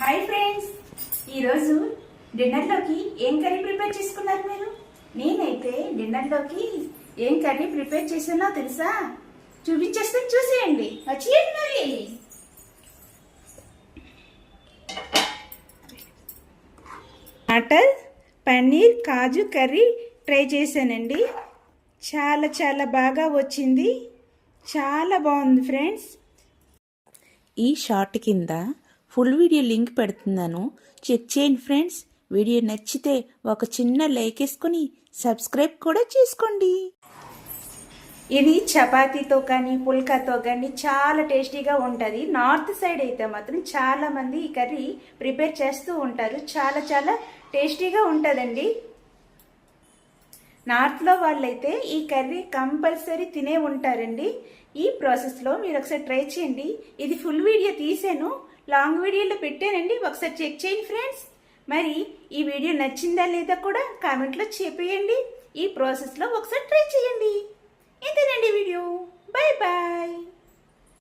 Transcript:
Hi friends, ఈరోజు డిన్నర్లోకి ఏం curry prepare చేసుకున్నారు మీరు? నేనైతే డిన్నర్లోకి ఏం కర్రీ ప్రిపేర్ చేసానో తెలుసా? చూపించేస్తే చూసేయండి. వచ్చేయండి మరి. మటర్ పన్నీర్ కాజు కర్రీ ట్రై చేశానండి. చాలా బాగా వచ్చింది. చాలా బాగుంది ఫ్రెండ్స్. ఈ షార్ట్ కింద ఫుల్ వీడియో లింక్ పెడుతున్నాను, చెక్ చేయండి ఫ్రెండ్స్. వీడియో నచ్చితే ఒక చిన్న లైక్ వేసుకొని సబ్స్క్రైబ్ కూడా చేసుకోండి. ఇది చపాతీతో కానీ పుల్కాతో కానీ చాలా టేస్టీగా ఉంటుంది. నార్త్ సైడ్ అయితే మాత్రం చాలామంది ఈ కర్రీ ప్రిపేర్ చేస్తూ ఉంటారు. చాలా టేస్టీగా ఉంటుందండి. నార్త్లో వాళ్ళైతే ఈ కర్రీ కంపల్సరీ తినే ఉంటారండి. ఈ ప్రాసెస్లో మీరు ఒకసారి ట్రై చేయండి. ఇది ఫుల్ వీడియో తీసాను, లాంగ్ వీడియోలో పెట్టానండి. ఒకసారి చెక్ చేయండి ఫ్రెండ్స్. మరి ఈ వీడియో నచ్చిందా లేదా కూడా కామెంట్లో చెప్పేయండి. ఈ ప్రాసెస్లో ఒకసారి ట్రై చేయండి. ఇంతేనండి వీడియో. Bye bye.